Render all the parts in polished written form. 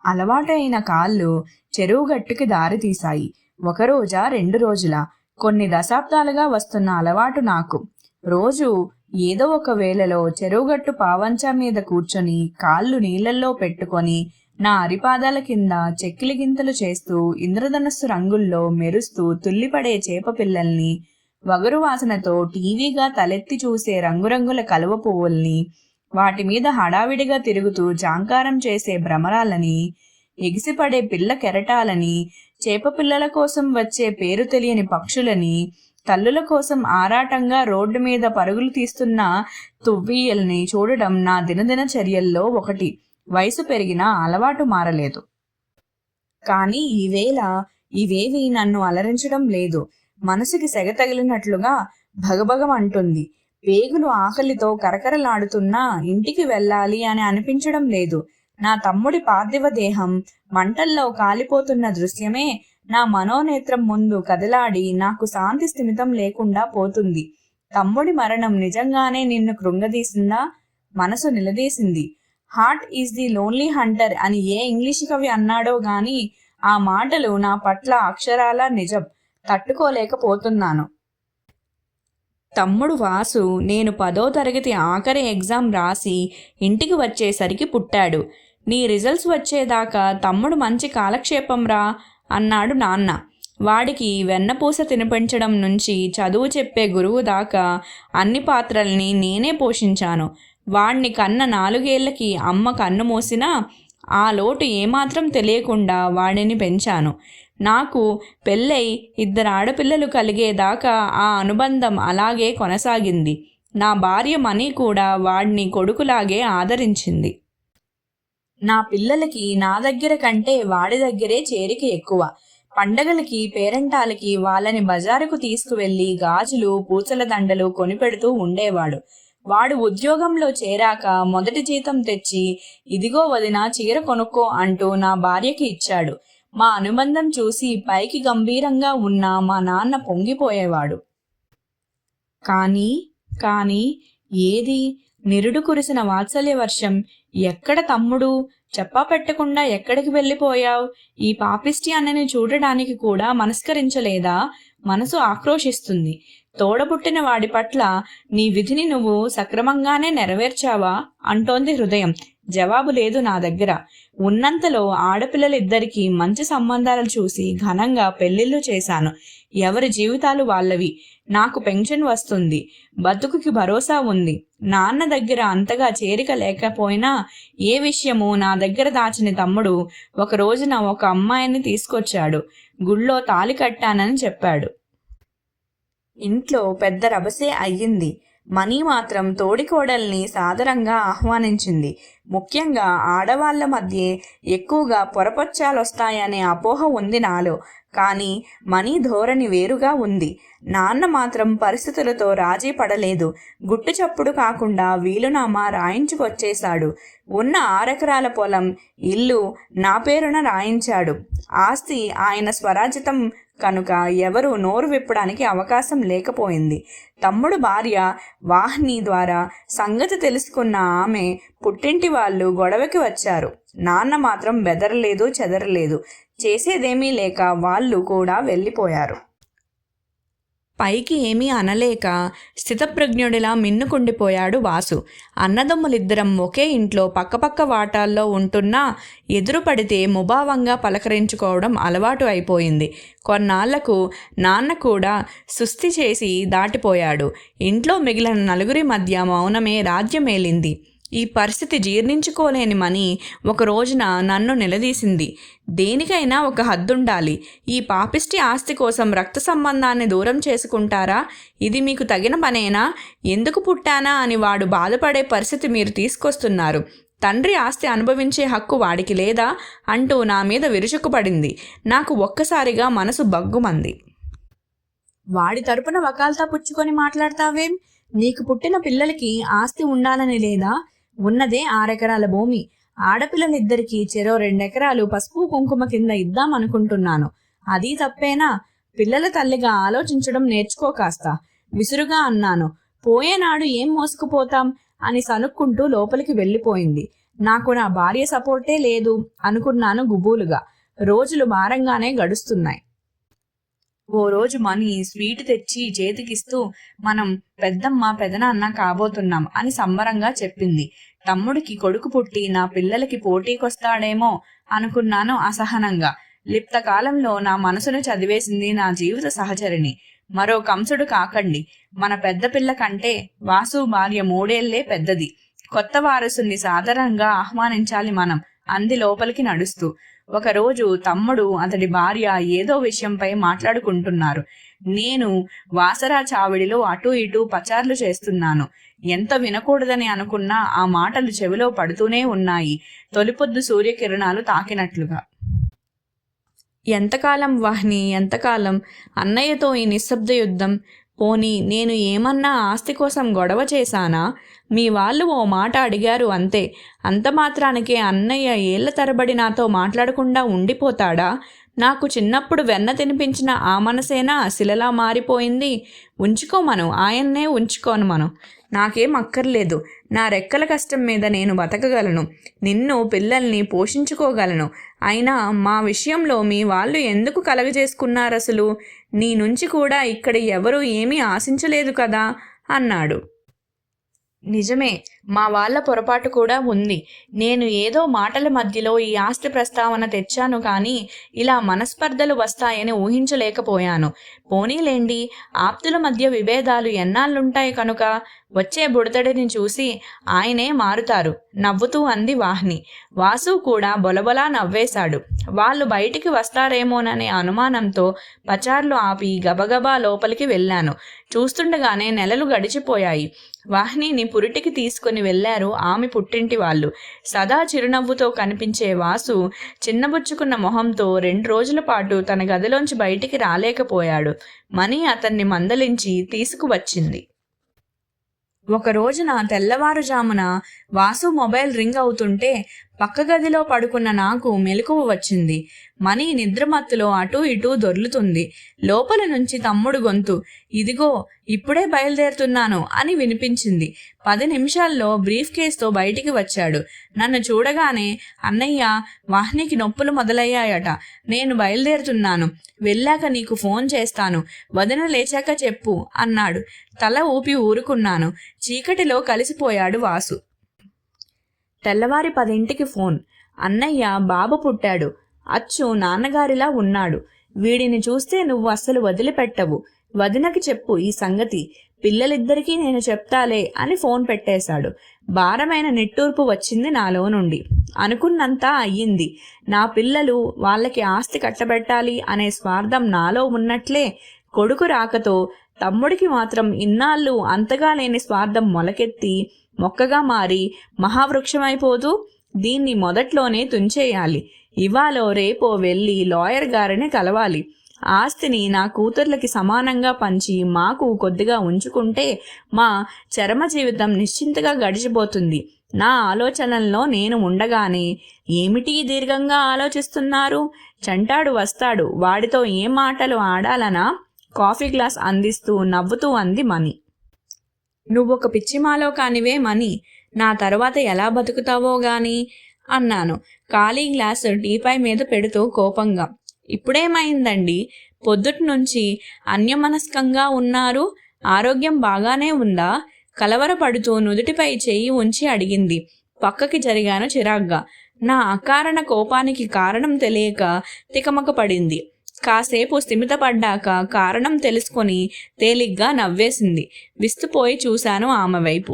అలవాటైన కాళ్ళు చెరువు గట్టుకి దారి తీశాయి. ఒకరోజా 2 రోజులా? కొన్ని దశాబ్దాలుగా వస్తున్న అలవాటు నాకు. రోజు ఏదో ఒక వేళలో చెరువుగట్టు పావంచా మీద కూర్చొని కాళ్ళు నీళ్ళల్లో పెట్టుకొని నా అరిపాదాల కింద చెక్కిలి గింతలు చేస్తూ ఇంద్రధనస్సు రంగుల్లో మెరుస్తూ తుల్లిపడే చేప పిల్లల్ని, వగరు వాసనతో టీవీగా తలెత్తి చూసే రంగురంగుల కలువ పువ్వుల్ని, వాటి మీద హడావిడిగా తిరుగుతూ జాంకారం చేసే భ్రమరాలని, ఎగిసిపడే పిల్ల కెరటాలని, చేప పిల్లల కోసం వచ్చే పేరు తెలియని పక్షులని, తల్లుల కోసం ఆరాటంగా రోడ్డు మీద పరుగులు తీస్తున్న తువ్వీయల్ని చూడడం నా దినదిన చర్యల్లో ఒకటి. వయసు పెరిగినా అలవాటు మారలేదు. కానీ ఈవేళ ఇవేవి నన్ను అలరించడం లేదు. మనసుకి సెగ తగిలినట్లుగా భగభగమంటుంది. పేగులు ఆకలితో కరకరలాడుతున్నా ఇంటికి వెళ్ళాలి అని అనిపించడం లేదు. నా తమ్ముడి పార్థివ దేహం మంటల్లో కాలిపోతున్న దృశ్యమే నా మనోనేత్రం ముందు కదలాడి నాకు శాంతి స్థిమితం లేకుండా పోతుంది. తమ్ముడి మరణం నిజంగానే నిన్ను కృంగదీసిందా? మనసు నిలదీసింది. Heart is the lonely hunter అని ఏ ఇంగ్లీషు కవి అన్నాడో గాని ఆ మాటలు నా పట్ల అక్షరాల నిజం. తట్టుకోలేకపోతున్నాను. తమ్ముడు వాసు నేను 10వ తరగతి ఆఖరి ఎగ్జామ్ రాసి ఇంటికి వచ్చేసరికి పుట్టాడు. నీ రిజల్ట్స్ వచ్చేదాకా తమ్ముడు మంచి కాలక్షేపం రా అన్నాడు నాన్న. వాడికి వెన్నపూస తినిపించడం నుంచి చదువు చెప్పే గురువు దాకా అన్ని పాత్రల్ని నేనే పోషించాను. వాణ్ణి కన్న 4 ఏళ్లకి అమ్మ కన్ను మూసినా ఆ లోటు ఏమాత్రం తెలియకుండా వాడిని పెంచాను. నాకు పెళ్ళై 2 ఆడపిల్లలు కలిగేదాకా ఆ అనుబంధం అలాగే కొనసాగింది. నా భార్య మణి కూడా వాడిని కొడుకులాగే ఆదరించింది. నా పిల్లలకి నా దగ్గర కంటే వాడి దగ్గరే చేరిక ఎక్కువ. పండగలకి పేరంటాలకి వాళ్ళని బజారుకు తీసుకువెళ్ళి గాజులు పూసల దండలు కొనిపెడుతూ ఉండేవాడు. వాడు ఉద్యోగంలో చేరాక మొదటి జీతం తెచ్చి ఇదిగో వదిన చీర కొనుక్కో అంటూ నా భార్యకి ఇచ్చాడు. మా అనుబంధం చూసి పైకి గంభీరంగా ఉన్న మా నాన్న పొంగిపోయేవాడు. కానీ ఏది నిరుడు కురిసిన వాత్సల్య వర్షం? ఎక్కడ తమ్ముడు? చెప్పా పెట్టకుండా ఎక్కడికి వెళ్ళిపోయావు? ఈ పాపిష్టి అన్నని చూడడానికి కూడా మనస్కరించలేదా? మనసు ఆక్రోశిస్తుంది. తోడబుట్టిన వాడి పట్ల నీ విధిని నువ్వు సక్రమంగానే నెరవేర్చావా అంటోంది హృదయం. జవాబు లేదు నా దగ్గర. ఉన్నంతలో ఆడపిల్లలిద్దరికీ మంచి సంబంధాలు చూసి ఘనంగా పెళ్లిళ్ళు చేశాను. ఎవరి జీవితాలు వాళ్ళవి. నాకు పెన్షన్ వస్తుంది. బతుకుకి భరోసా ఉంది. నాన్న దగ్గర అంతగా చేరిక లేకపోయినా ఏ విషయమూ నా దగ్గర దాచని తమ్ముడు ఒక రోజున ఒక అమ్మాయిని తీసుకొచ్చాడు. గుళ్ళో తాళి కట్టానని చెప్పాడు. ఇంట్లో పెద్ద రభసే అయ్యింది. మణి మాత్రం తోడికోడల్ని సాదరంగా ఆహ్వానించింది. ముఖ్యంగా ఆడవాళ్ల మధ్య ఎక్కువగా పొరపచ్చాలొస్తాయనే అపోహ ఉంది నాలో. కానీ మణి ధోరణి వేరుగా ఉంది. నాన్న మాత్రం పరిస్థితులతో రాజీ పడలేదు. గుట్టు చప్పుడు కాకుండా వీలునామా రాయించుకొచ్చేశాడు. ఉన్న 6 ఎకరాల పొలం, ఇల్లు నా పేరున రాయించాడు. ఆస్తి ఆయన స్వరాజితం కనుక ఎవరూ నోరు విప్పడానికి అవకాశం లేకపోయింది. తమ్ముడు భార్య వాహిని ద్వారా సంగతి తెలుసుకున్న ఆమె పుట్టింటి వాళ్ళు గొడవకి వచ్చారు. నాన్న మాత్రం బెదరలేదు, చెదరలేదు. చేసేదేమీ లేక వాళ్ళు కూడా వెళ్ళిపోయారు. పైకి ఏమీ అనలేక స్థితప్రజ్ఞుడిలా మిన్నుకుండిపోయాడు వాసు. అన్నదమ్ములిద్దరం ఒకే ఇంట్లో పక్కపక్క వాటాల్లో ఉంటున్నా ఎదురుపడితే ముభావంగా పలకరించుకోవడం అలవాటు అయిపోయింది. కొన్నాళ్లకు నాన్న కూడా సుస్థి చేసి దాటిపోయాడు. ఇంట్లో మిగిలిన 4 మధ్య మౌనమే రాజ్యమేలింది. ఈ పరిస్థితి జీర్ణించుకోలేని మణి ఒక రోజున నన్ను నిలదీసింది. దేనికైనా ఒక హద్దుండాలి. ఈ పాపిష్టి ఆస్తి కోసం రక్త సంబంధాన్ని దూరం చేసుకుంటారా? ఇది మీకు తగిన పనేనా? ఎందుకు పుట్టానా అని వాడు బాధపడే పరిస్థితి మీరు తీసుకొస్తున్నారు. తండ్రి ఆస్తి అనుభవించే హక్కు వాడికి లేదా అంటూ నా మీద విరుచుకుపడింది. నాకు ఒక్కసారిగా మనసు బగ్గుమంది. వాడి తరపున వకాల్తా పుచ్చుకొని మాట్లాడతావేం? నీకు పుట్టిన పిల్లలకి ఆస్తి ఉండాలని లేదా? ఉన్నదే 6 ఎకరాల భూమి. ఆడపిల్లలిద్దరికీ చెరో 2 ఎకరాలు పసుపు కుంకుమ కింద ఇద్దామనుకుంటున్నాను. అది తప్పేనా? పిల్లల తల్లిగా ఆలోచించడం నేర్చుకో కాస్త విసురుగా అన్నాను. పోయేనాడు ఏం మోసుకుపోతాం అని సనుక్కుంటూ లోపలికి వెళ్ళిపోయింది. నాకు నా భార్య సపోర్టే లేదు అనుకున్నాను గుబూలుగా. రోజులు భారంగానే గడుస్తున్నాయి. ఓ రోజు మనీ స్వీట్ తెచ్చి చేతికిస్తూ మనం పెద్దమ్మ పెదనాన్న కాబోతున్నాం అని సంబరంగా చెప్పింది. తమ్ముడికి కొడుకు పుట్టి నా పిల్లలకి పోటీకొస్తాడేమో అనుకున్నాను అసహనంగా. లిప్త కాలంలో నా మనసును చదివేసింది నా జీవిత సహచరిని. మరో కంసుడు కాకండి. మన పెద్ద పిల్ల కంటే వాసు భార్య 3 ఏళ్లే పెద్దది. కొత్త వారసుని సాధారణంగా ఆహ్వానించాలి మనం అంది లోపలికి నడుస్తూ. ఒకరోజు తమ్ముడు అతడి భార్య ఏదో విషయంపై మాట్లాడుకుంటున్నారు. నేను వాసరా చావిడిలో అటూ ఇటూ పచార్లు చేస్తున్నాను. ఎంత వినకూడదని అనుకున్నా ఆ మాటలు చెవిలో పడుతూనే ఉన్నాయి, తొలిపొద్దు సూర్యకిరణాలు తాకినట్లుగా. ఎంతకాలం వాహ్ని, ఎంతకాలం అన్నయ్యతో ఈ నిశ్శబ్ద యుద్ధం? పోనీ నేను ఏమన్నా ఆస్తి కోసం గొడవ చేశానా? మీ వాళ్ళు ఓ మాట అడిగారు అంతే. అంత మాత్రానికే అన్నయ్య ఏళ్ల తరబడి నాతో మాట్లాడకుండా ఉండిపోతాడా? నాకు చిన్నప్పుడు వెన్న తినిపించిన ఆ మనసేనా శిలలా మారిపోయింది? ఉంచుకోమను, ఆయన్నే ఉంచుకోను మనం. నాకేం అక్కర్లేదు. నా రెక్కల కష్టం మీద నేను బతకగలను, నిన్ను పిల్లల్ని పోషించుకోగలను. అయినా మా విషయంలో మీ వాళ్ళు ఎందుకు కలగజేసుకున్నారసలు? నీ నుంచి కూడా ఇక్కడ ఎవరూ ఏమీ ఆశించలేదు కదా అన్నాడు. నిజమే, మా వాళ్ళ పొరపాటు కూడా ఉంది. నేను ఏదో మాటల మధ్యలో ఈ ఆస్తి ప్రస్తావన తెచ్చాను, కానీ ఇలా మనస్పర్ధలు వస్తాయని ఊహించలేకపోయాను. పోనీలేండి, ఆప్తుల మధ్య విభేదాలు ఎన్నాళ్ళుంటాయి కనుక వచ్చే బుడతడిని చూసి ఆయనే మారుతారు నవ్వుతూ అంది వాహ్ని. వాసు కూడా బొలబొలా నవ్వేశాడు. వాళ్ళు బయటికి వస్తారేమోననే అనుమానంతో పచార్లు ఆపి గబగబా లోపలికి వెళ్ళాను. చూస్తుండగానే నెలలు గడిచిపోయాయి. వాహ్నిని పురిటికి తీసుకుని వెళ్లారు ఆమె పుట్టింటి వాళ్ళు. సదా చిరునవ్వుతో కనిపించే వాసు చిన్నబుచ్చుకున్న మొహంతో 2 రోజుల పాటు తన గదిలోంచి బయటికి రాలేకపోయాడు. మనీ అతన్ని మందలించి తీసుకువచ్చింది. ఒక రోజున తెల్లవారుజామున వాసు మొబైల్ రింగ్ అవుతుంటే పక్క గదిలో పడుకున్న నాకు మెలకువ వచ్చింది. మనీ నిద్రమత్తులో అటూ ఇటూ దొర్లుతుంది. లోపల నుంచి తమ్ముడు గొంతు, ఇదిగో ఇప్పుడే బయలుదేరుతున్నాను అని వినిపించింది. 10 నిమిషాల్లో బ్రీఫ్ కేస్తో బయటికి వచ్చాడు. నన్ను చూడగానే, అన్నయ్య, వాహ్నికి నొప్పులు మొదలయ్యాయట, నేను బయలుదేరుతున్నాను, వెళ్ళాక నీకు ఫోన్ చేస్తాను, వదిన లేచాక చెప్పు అన్నాడు. తల ఊపి ఊరుకున్నాను. చీకటిలో కలిసిపోయాడు వాసు. తెల్లవారి 10ంటికి ఫోన్. అన్నయ్య, బాబు పుట్టాడు, అచ్చు నాన్నగారిలా ఉన్నాడు. వీడిని చూస్తే నువ్వు అస్సలు వదిలిపెట్టవు, వదినకి చెప్పు ఈ సంగతి, పిల్లలిద్దరికీ నేను చెప్తాలే అని ఫోన్ పెట్టేశాడు. భారమైన నిట్టూర్పు వచ్చింది నాలో నుండి. అనుకున్నంతా అయ్యింది. నా పిల్లలు, వాళ్ళకి ఆస్తి కట్టబెట్టాలి అనే స్వార్థం నాలో ఉన్నట్లే కొడుకు రాకతో తమ్ముడికి మాత్రం ఇన్నాళ్ళు అంతగా లేని స్వార్థం మొలకెత్తి మొక్కగా మారి మహావృక్షమైపోతూ దీన్ని మొదట్లోనే తుంచేయాలి. ఇవాళో రేపో వెళ్ళి లాయర్ గారిని కలవాలి. ఆస్తిని నా కూతుర్లకి సమానంగా పంచి మాకు కొద్దిగా ఉంచుకుంటే మా చరమ జీవితం నిశ్చింతగా గడిచిపోతుంది. నా ఆలోచనల్లో నేను ఉండగానే, ఏమిటి దీర్ఘంగా ఆలోచిస్తున్నారు? చంటాడు వస్తాడు, వాడితో ఏ మాటలు ఆడాలనా? కాఫీ గ్లాస్ అందిస్తూ నవ్వుతూ అంది మణి. నువ్వొక పిచ్చిమాలో కానివే మణి, నా తర్వాత ఎలా బతుకుతావో గాని అన్నాను ఖాళీ గ్లాసు టీపై మీద పెడుతూ కోపంగా. ఇప్పుడేమైందండి? పొద్దుటి నుంచి అన్యమనస్కంగా ఉన్నారు. ఆరోగ్యం బాగానే ఉందా? కలవరపడుతూ నుదుటిపై చెయ్యి ఉంచి అడిగింది. పక్కకి జరిగాను చిరాగ్గా. నా అకారణ కోపానికి కారణం తెలియక తికమక పడింది. కాసేపు స్థిమితపడ్డాక కారణం తెలుసుకొని తేలిగ్గా నవ్వేసింది. విస్తుపోయి చూశాను ఆమె వైపు.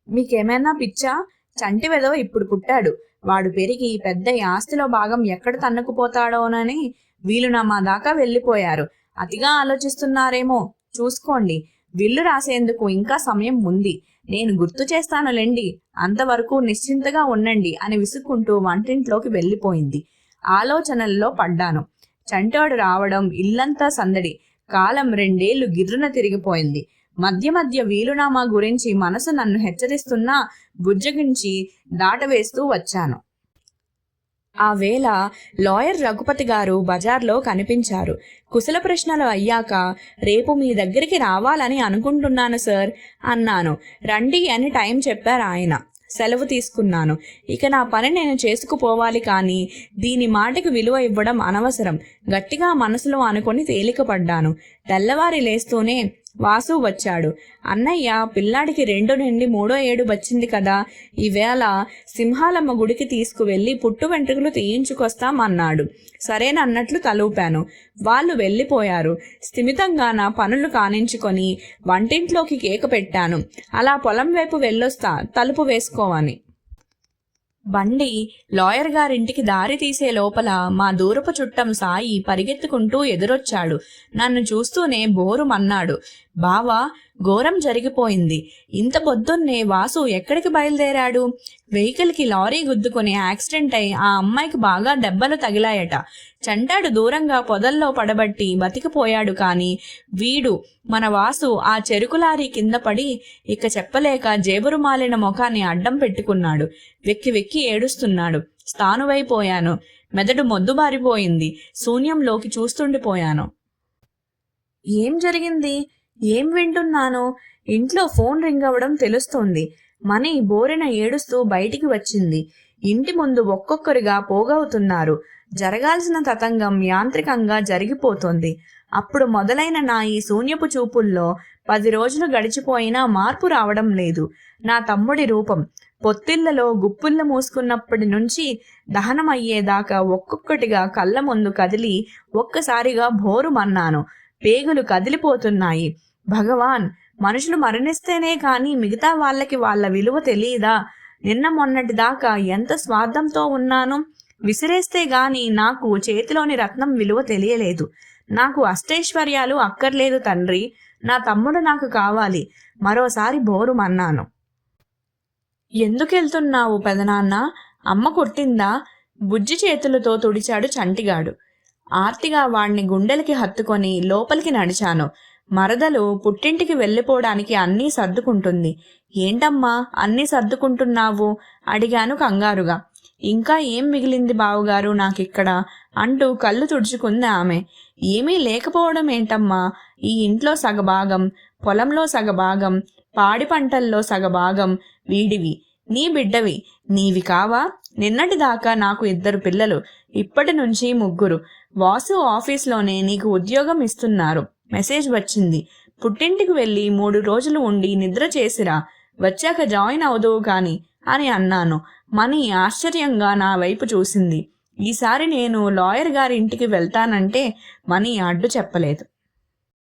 మీకేమైనా పిచ్చా? చంటి వెదవ ఇప్పుడు పుట్టాడు. వాడు పెరిగి పెద్ద ఆస్తిలో భాగం ఎక్కడ తన్నుకుపోతాడోనని వీలునామా దాకా వెళ్ళిపోయారు. అతిగా ఆలోచిస్తున్నారేమో, చూసుకోండి. విల్లు రాసేందుకు ఇంకా సమయం ఉంది. నేను గుర్తు చేస్తానులేండి, అంతవరకు నిశ్చింతగా ఉండండి అని విసుక్కుంటూ వంటింట్లోకి వెళ్ళిపోయింది. ఆలోచనల్లో పడ్డాను. చంటోడు రావడం, ఇల్లంతా సందడి. కాలం 2 ఏళ్లు గిర్రున తిరిగిపోయింది. మధ్య మధ్య వీలునామా గురించి మనసు నన్ను హెచ్చరిస్తున్నా బుజ్జగించి దాటవేస్తూ వచ్చాను. ఆ వేళ లాయర్ రఘుపతి గారు బజార్లో కనిపించారు. కుశల ప్రశ్నలు అయ్యాక, రేపు మీ దగ్గరికి రావాలని అనుకుంటున్నాను సార్ అన్నాను. రండి అని టైం చెప్పారు ఆయన. సెలవు తీసుకున్నాను. ఇక నా పని నేను చేసుకుపోవాలి, కానీ దీని మాటకి విలువ ఇవ్వడం అనవసరం గట్టిగా మనసులో అనుకొని తేలికపడ్డాను. తెల్లవారి లేస్తూనే వాసు వచ్చాడు. అన్నయ్య, పిల్లాడికి 2 నుండి 3వ ఏడు వచ్చింది కదా, ఈవేళ సింహాలమ్మ గుడికి తీసుకువెళ్ళి పుట్టు వెంట్రుకలు తీయించుకొస్తామన్నాడు. సరేనన్నట్లు తలూపాను. వాళ్ళు వెళ్ళిపోయారు. స్థిమితంగా నా పనులు కానించుకొని వంటింట్లోకి కేక పెట్టాను. అలా పొలం వైపు వెళ్ళొస్తా, తలుపు వేసుకోవని. బండి లాయర్ గారింటికి దారి తీసే లోపల మా దూరపు చుట్టం సాయి పరిగెత్తుకుంటూ ఎదురొచ్చాడు. నన్ను చూస్తూనే బోరుమన్నాడు. బావా, ఘోరం జరిగిపోయింది. ఇంత పొద్దున్నే వాసు ఎక్కడికి బయలుదేరాడు? వెహికల్కి లారీ గుద్దుకొని యాక్సిడెంట్ అయి ఆ అమ్మాయికి బాగా దెబ్బలు తగిలాయట. చంటాడు దూరంగా పొదల్లో పడబట్టి బతికిపోయాడు. కానీ వీడు, మన వాసు, ఆ చెరుకు లారీ కింద పడి ఇక చెప్పలేక జేబురుమాలిన ముఖాన్ని అడ్డం పెట్టుకున్నాడు. వెక్కి వెక్కి ఏడుస్తున్నాడు. స్థానువైపోయాను. మెదడు మొద్దుబారిపోయింది. శూన్యంలోకి చూస్తుండిపోయాను. ఏం జరిగింది? ఏం వింటున్నాను? ఇంట్లో ఫోన్ రింగ్ అవ్వడం తెలుస్తోంది. మణి బోరెన ఏడుస్తూ బయటికి వచ్చింది. ఇంటి ముందు ఒక్కొక్కరిగా పోగవుతున్నారు. జరగాల్సిన తతంగం యాంత్రికంగా జరిగిపోతోంది. అప్పుడు మొదలైన నా ఈ శూన్యపు చూపుల్లో 10 రోజులు గడిచిపోయినా మార్పు రావడం లేదు. నా తమ్ముడి రూపం పొత్తిళ్లలో గుప్పుళ్ళు మూసుకున్నప్పటి నుంచి దహనమయ్యేదాకా ఒక్కొక్కటిగా కళ్ళ ముందు కదిలి ఒక్కసారిగా భోరుమన్నాను. పేగులు కదిలిపోతున్నాయి. భగవాన్, మనుషులు మరణిస్తేనే కానీ మిగతా వాళ్ళకి వాళ్ళ విలువ తెలియదా? నిన్న మొన్నటి దాకా ఎంత స్వార్థంతో ఉన్నాను. విసిరేస్తే గాని నాకు చేతిలోని రత్నం విలువ తెలియలేదు. నాకు అష్టైశ్వర్యాలు అక్కర్లేదు తండ్రి. నా తమ్ముడు నాకు కావాలి. మరోసారి బోరుమన్నాను. ఎందుకెళ్తున్నావు పెదనాన్న? అమ్మ కొట్టిందా? బుజ్జి చేతులతో తుడిచాడు చంటిగాడు. ఆర్తిగా వాణ్ణి గుండెలకి హత్తుకొని లోపలికి నడిచాను. మరదలు పుట్టింటికి వెళ్ళిపోవడానికి అన్నీ సర్దుకుంటుంది. ఏంటమ్మా అన్నీ సర్దుకుంటున్నావు? అడిగాను కంగారుగా. ఇంకా ఏం మిగిలింది బావుగారు నాకిక్కడ అంటూ కళ్ళు తుడుచుకుంది ఆమె. ఏమీ లేకపోవడం ఏంటమ్మా? ఈ ఇంట్లో సగభాగం, పొలంలో సగభాగం, పాడి పంటల్లో సగభాగం వీడివి, నీ బిడ్డవి. నీవి కావా? నిన్నటిదాకా నాకు 2 పిల్లలు, ఇప్పటి నుంచి 3. వాసు ఆఫీస్లోనే నీకు ఉద్యోగం ఇస్తున్నారు. మెసేజ్ వచ్చింది. పుట్టింటికి వెళ్ళి 3 రోజులు ఉండి నిద్ర చేసిరా, వచ్చాక జాయిన్ అవుదువు కాని అని అన్నాను. మణి ఆశ్చర్యంగా నా వైపు చూసింది. ఈసారి నేను లాయర్ గారి ఇంటికి వెళ్తానంటే మణి అడ్డు చెప్పలేదు.